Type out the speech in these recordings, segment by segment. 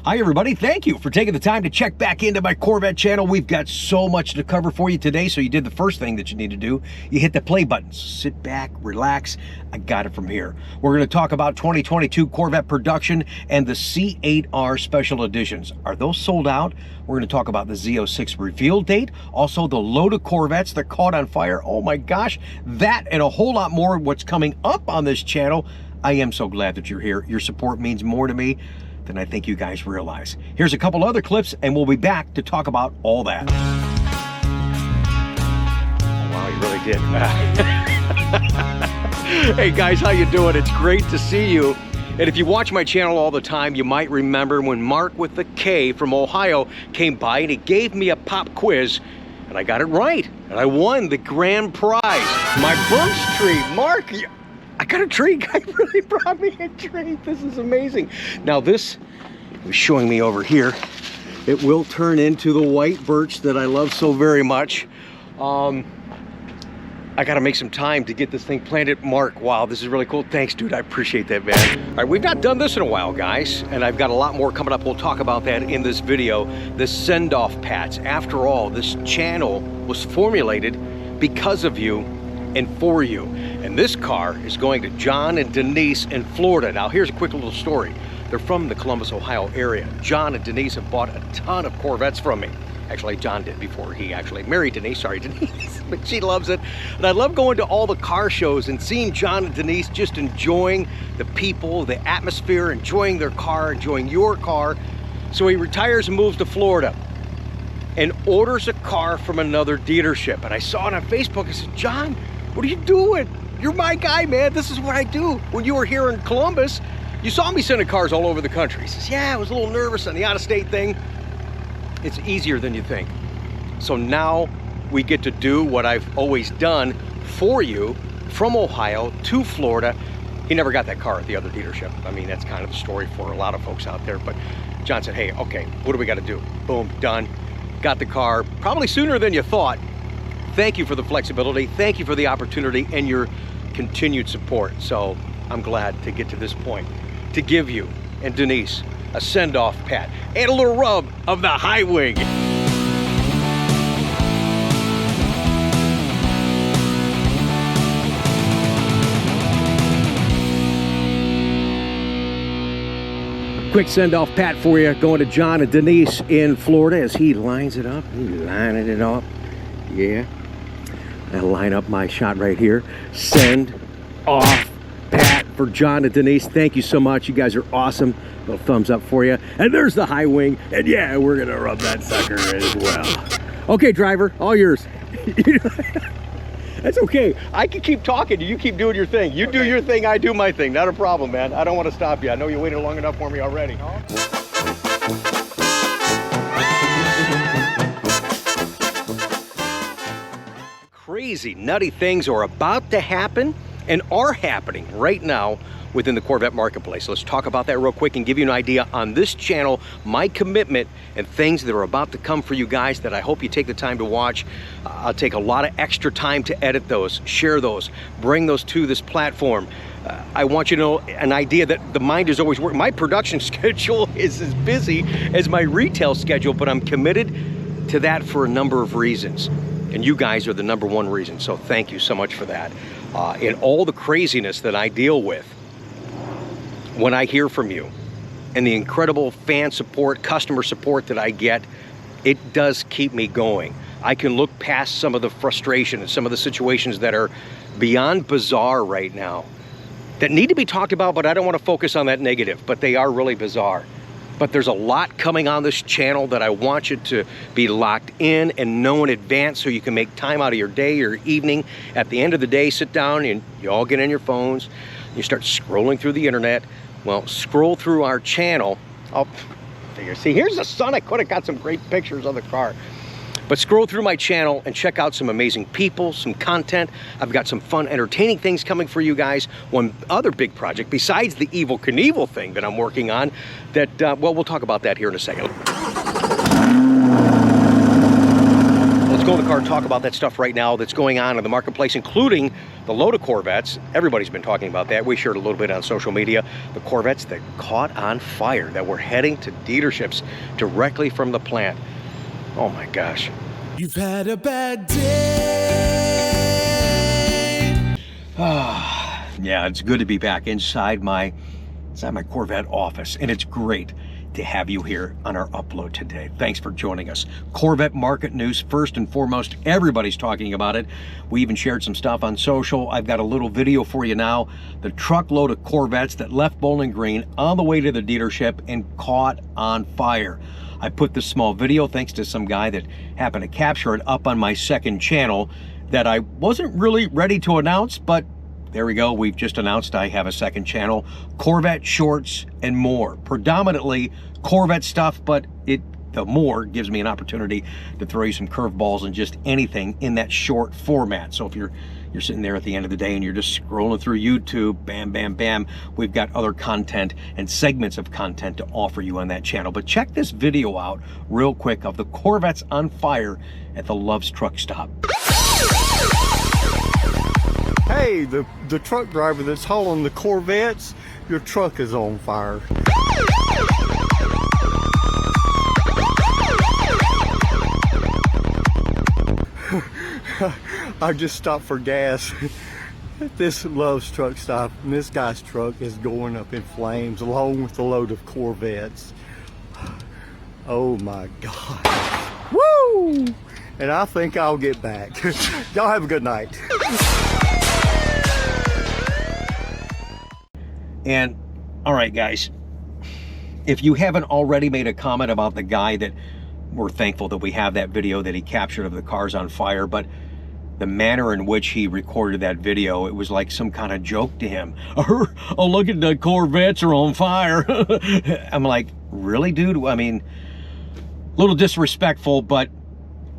Hi everybody, thank you for taking the time to check back into my Corvette channel. We've got so much to cover for you today, so you did the first thing that you need to do. You hit the play button. Sit back, relax. I got it from here. We're going to talk about 2022 Corvette production and the C8R special editions. Are those sold out? We're going to talk about the Z06 reveal date, also the load of Corvettes that caught on fire. Oh my gosh, that and a whole lot more what's coming up on this channel. I am so glad that you're here. Your support means more to me than I think you guys realize. Here's a couple other clips and we'll be back to talk about all that. Oh, wow, you really did. Hey guys, how you doing? It's great to see you. And if you watch my channel all the time, you might remember when Mark with the K from Ohio came by and he gave me a pop quiz and I got it right. And I won the grand prize. My birch tree. Mark, I got a tree. Guy really brought me a tree. This is amazing. Now this was showing me over here. It will turn into the white birch that I love so very much. I got to make some time to get this thing planted. Mark, wow, this is really cool. Thanks, dude. I appreciate that, man. All right, we've not done this in a while, guys, and I've got a lot more coming up. We'll talk about that in this video. The send-off pats. After all, this channel was formulated because of you and for you. And this car is going to John and Denise in Florida. Now, here's a quick little story. They're from the Columbus, Ohio area. John and Denise have bought a ton of Corvettes from me. Actually, John did before he actually married Denise. Sorry, Denise, but she loves it. And I love going to all the car shows and seeing John and Denise just enjoying the people, the atmosphere, enjoying their car, enjoying your car. So he retires and moves to Florida and orders a car from another dealership. And I saw it on Facebook. I said, John, what are you doing? You're my guy, man. This is what I do. When you were here in Columbus, you saw me sending cars all over the country. He says, yeah, I was a little nervous on the out-of-state thing. It's easier than you think. So now we get to do what I've always done for you from Ohio to Florida. He never got that car at the other dealership. I mean, that's kind of the story for a lot of folks out there. But John said, hey, okay, what do we got to do? Boom, done. Got the car probably sooner than you thought. Thank you for the flexibility. Thank you for the opportunity and your continued support. So I'm glad to get to this point to give you and Denise a send-off pat and a little rub of the high wing. Quick send-off pat for you, going to John and Denise in Florida as he lines it up. He's lining it up. Yeah. I'll line up my shot right here. Send off pat for John and Denise. Thank you so much. You guys are awesome. Little thumbs up for you. And there's the high wing. And yeah, we're gonna rub that sucker as well. Okay, driver, all yours. That's okay. I can keep talking. You keep doing your thing. You do your thing, I do my thing. Not a problem, man. I don't want to stop you. I know you waited long enough for me already. Crazy, nutty things are about to happen and are happening right now within the Corvette Marketplace. Let's talk about that real quick and give you an idea on this channel, my commitment and things that are about to come for you guys that I hope you take the time to watch. I'll take a lot of extra time to edit those, share those, bring those to this platform. I want you to know an idea that the mind is always working. My production schedule is as busy as my retail schedule, but I'm committed to that for a number of reasons. And you guys are the number one reason, so thank you so much for that. In all the craziness that I deal with, when I hear from you and the incredible fan support, customer support that I get, it does keep me going. I can look past some of the frustration and some of the situations that are beyond bizarre right now that need to be talked about, but I don't want to focus on that negative, but they are really bizarre. But there's a lot coming on this channel that I want you to be locked in and know in advance so you can make time out of your day or evening. At the end of the day, sit down and you all get on your phones, you start scrolling through the internet. Well, scroll through our channel. Oh, figure, see, here's the sun. I could have got some great pictures of the car. But scroll through my channel and check out some amazing people, some content. I've got some fun, entertaining things coming for you guys. One other big project, besides the Evel Knievel thing that I'm working on, that, well, we'll talk about that here in a second. Let's go in the car and talk about that stuff right now that's going on in the marketplace, including the load of Corvettes. Everybody's been talking about that. We shared a little bit on social media. The Corvettes that caught on fire, that were heading to dealerships directly from the plant. Oh my gosh. You've had a bad day. Yeah, it's good to be back inside my Corvette office, and it's great to have you here on our upload today. Thanks for joining us. Corvette market news, first and foremost. Everybody's talking about it. We even shared some stuff on social. I've got a little video for you now. The truckload of Corvettes that left Bowling Green on the way to the dealership and caught on fire. I put this small video, thanks to some guy that happened to capture it, up on my second channel that I wasn't really ready to announce, but there we go. We've just announced I have a second channel, Corvette Shorts and More. Predominantly Corvette stuff, but the more gives me an opportunity to throw you some curveballs and just anything in that short format. So if you're sitting there at the end of the day and you're just scrolling through YouTube, bam, bam, bam, we've got other content and segments of content to offer you on that channel. But check this video out real quick of the Corvettes on fire at the Love's truck stop. Hey, the truck driver that's hauling the Corvettes, your truck is on fire. I just stopped for gas at this Love's truck stop, and this guy's truck is going up in flames along with a load of Corvettes. Oh my God. Woo! And I think I'll get back. Y'all have a good night. And all right, guys, if you haven't already made a comment about the guy that we're thankful that we have that video that he captured of the cars on fire, but the manner in which he recorded that video, it was like some kind of joke to him. Oh, look at the Corvettes are on fire. I'm like, really, dude? I mean, a little disrespectful, but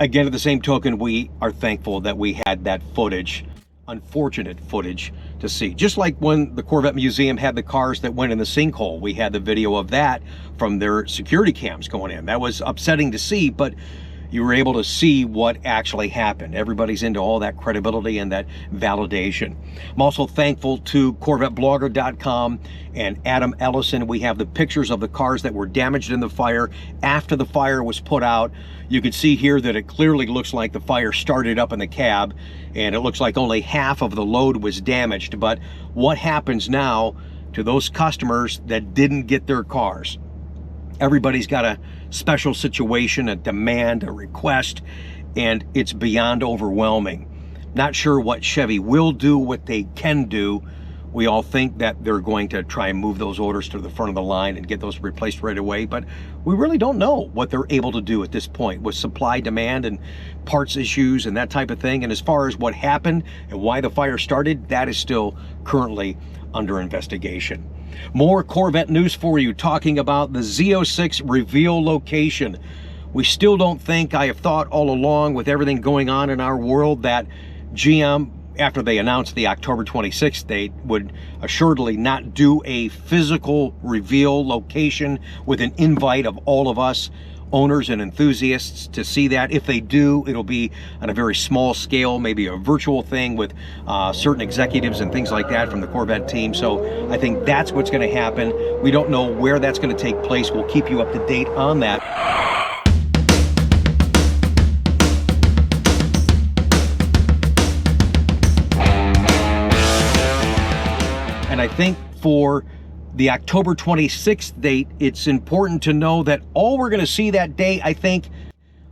again, at the same token, we are thankful that we had that footage, unfortunate footage, to see. Just like when the Corvette Museum had the cars that went in the sinkhole, we had the video of that from their security cams going in. That was upsetting to see, but you were able to see what actually happened. Everybody's into all that credibility and that validation. I'm also thankful to CorvetteBlogger.com and Adam Ellison. We have the pictures of the cars that were damaged in the fire after the fire was put out. You can see here that it clearly looks like the fire started up in the cab, and it looks like only half of the load was damaged. But what happens now to those customers that didn't get their cars? Everybody's got a special situation, a demand, a request, and it's beyond overwhelming. Not sure what Chevy will do, what they can do. We all think that they're going to try and move those orders to the front of the line and get those replaced right away, but we really don't know what they're able to do at this point with supply, demand, and parts issues and that type of thing. And as far as what happened and why the fire started, that is still currently under investigation. More Corvette news for you, talking about the Z06 reveal location. We still don't think, I have thought all along with everything going on in our world, that GM, after they announced the October 26th date, would assuredly not do a physical reveal location with an invite of all of us owners and enthusiasts to see that. If they do, it'll be on a very small scale, maybe a virtual thing with certain executives and things like that from the Corvette team. So I think that's what's going to happen. We don't know where that's going to take place. We'll keep you up to date on that. And I think for the October 26th date, it's important to know that all we're going to see that day, I think,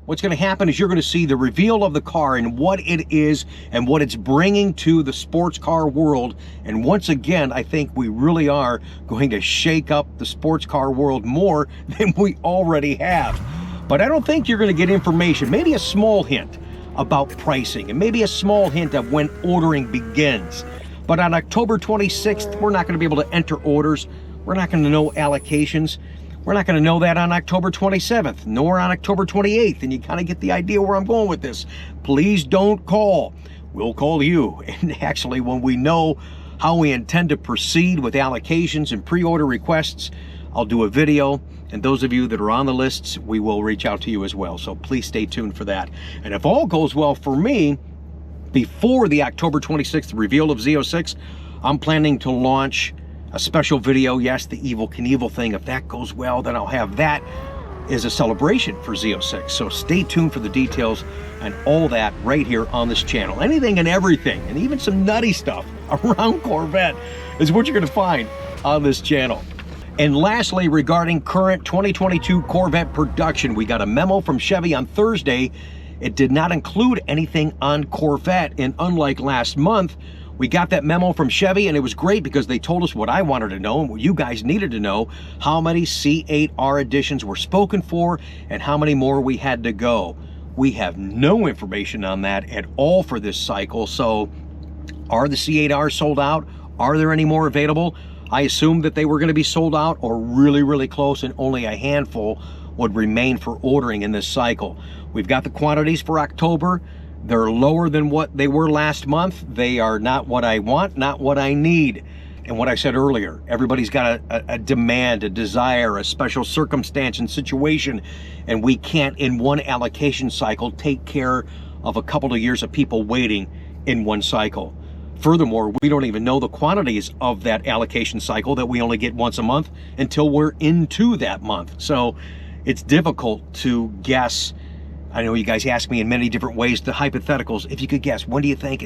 what's going to happen is you're going to see the reveal of the car and what it is and what it's bringing to the sports car world. And once again, I think we really are going to shake up the sports car world more than we already have. But I don't think you're going to get information, maybe a small hint about pricing and maybe a small hint of when ordering begins. But on October 26th, we're not going to be able to enter orders. We're not going to know allocations. We're not going to know that on October 27th, nor on October 28th. And you kind of get the idea where I'm going with this. Please don't call. We'll call you. And actually, when we know how we intend to proceed with allocations and pre-order requests, I'll do a video, and those of you that are on the lists, we will reach out to you as well. So please stay tuned for that. And if all goes well for me, before the October 26th reveal of Z06, I'm planning to launch a special video. Yes, the Evel Knievel thing. If that goes well, then I'll have that as a celebration for Z06. So stay tuned for the details and all that right here on this channel. Anything and everything, and even some nutty stuff around Corvette is what you're going to find on this channel. And lastly, regarding current 2022 Corvette production, we got a memo from Chevy on Thursday. It did not include anything on Corvette, and unlike last month, we got that memo from Chevy, and it was great because they told us what I wanted to know and what you guys needed to know: how many C8R editions were spoken for and how many more we had to go. We have no information on that at all for this cycle. So are the C8Rs sold out? Are there any more available? I assumed that they were going to be sold out or really, really close, and only a handful would remain for ordering in this cycle. We've got the quantities for October. They're lower than what they were last month. They are not what I want, not what I need. And what I said earlier, everybody's got a demand, a desire, a special circumstance and situation, and we can't in one allocation cycle take care of a couple of years of people waiting in one cycle. Furthermore, we don't even know the quantities of that allocation cycle that we only get once a month until we're into that month. So it's difficult to guess. I know you guys ask me in many different ways, the hypotheticals. If you could guess, when do you think?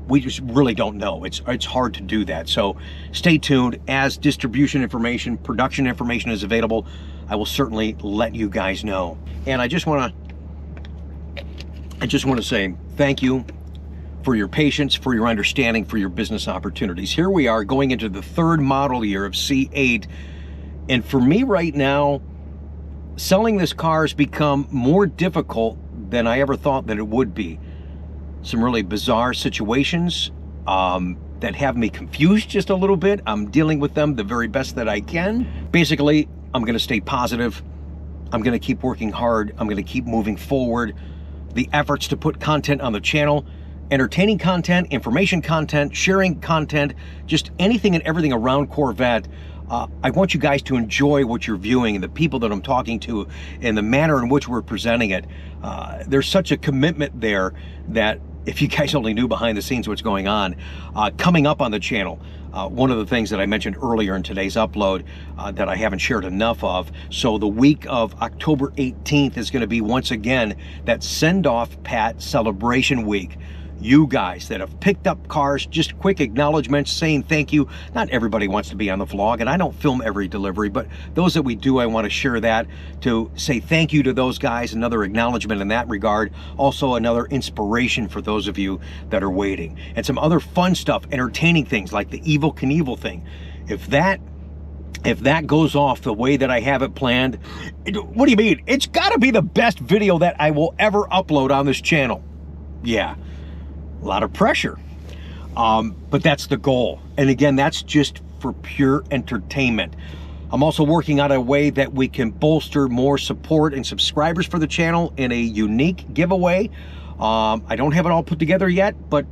We just really don't know. It's hard to do that. So stay tuned. As distribution information, production information is available, I will certainly let you guys know. And I just want to say thank you for your patience, for your understanding, for your business opportunities. Here we are going into the third model year of C8, and for me right now, selling this car has become more difficult than I ever thought that it would be. Some really bizarre situations that have me confused just a little bit. I'm dealing with them the very best that I can. Basically, I'm going to stay positive. I'm going to keep working hard. I'm going to keep moving forward. The efforts to put content on the channel, entertaining content, information content, sharing content, just anything and everything around Corvette. I want you guys to enjoy what you're viewing and the people that I'm talking to and the manner in which we're presenting it. There's such a commitment there that if you guys only knew behind the scenes what's going on. Coming up on the channel, one of the things that I mentioned earlier in today's upload that I haven't shared enough of. So the week of October 18th is going to be once again that send-off Pat celebration week. You guys that have picked up cars, just quick acknowledgments saying thank you. Not everybody wants to be on the vlog, and I don't film every delivery, but those that we do, I want to share that to say thank you to those guys. Another acknowledgement in that regard. Also another inspiration for those of you that are waiting. And some other fun stuff, entertaining things like the Evel Knievel thing. If that goes off the way that I have it planned, what do you mean? It's got to be the best video that I will ever upload on this channel. Yeah. A lot of pressure, but that's the goal. And again, that's just for pure entertainment. I'm also working on a way that we can bolster more support and subscribers for the channel in a unique giveaway. I don't have it all put together yet, but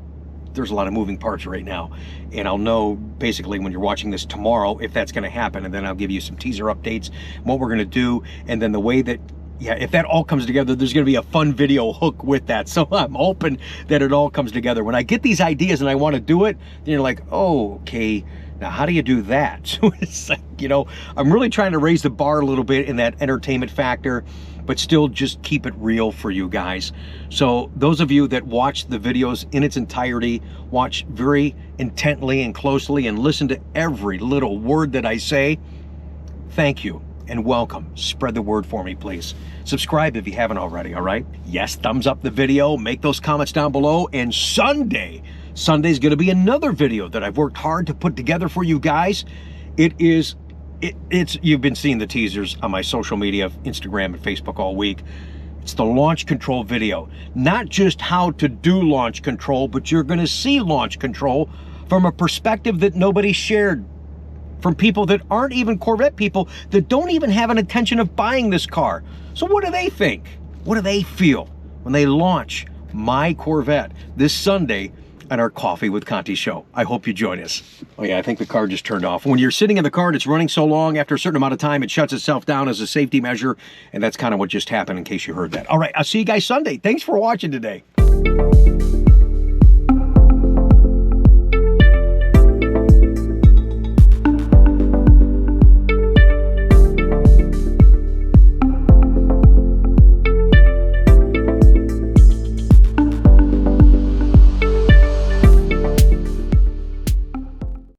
there's a lot of moving parts right now. And I'll know basically when you're watching this tomorrow if that's going to happen. And then I'll give you some teaser updates, what we're going to do, and then the way that, yeah, if that all comes together, there's going to be a fun video hook with that. So I'm hoping that it all comes together. When I get these ideas and I want to do it, then you're like, oh, okay, now how do you do that? So it's like, you know, I'm really trying to raise the bar a little bit in that entertainment factor, but still just keep it real for you guys. So those of you that watch the videos in its entirety, watch very intently and closely and listen to every little word that I say, thank you. And welcome. Spread the word for me, please. Subscribe if you haven't already, all right? Yes, thumbs up the video, make those comments down below, and Sunday's going to be another video that I've worked hard to put together for you guys. It's you've been seeing the teasers on my social media, Instagram and Facebook all week. It's the launch control video. Not just how to do launch control, but you're going to see launch control from a perspective that nobody shared, from people that aren't even Corvette people, that don't even have an intention of buying this car. So what do they think? What do they feel when they launch my Corvette this Sunday on our Coffee with Conti show. I hope you join us. Oh yeah, I think the car just turned off. When you're sitting in the car and it's running so long, after a certain amount of time, it shuts itself down as a safety measure, and that's kind of what just happened in case you heard that. All right, I'll see you guys Sunday. Thanks for watching today.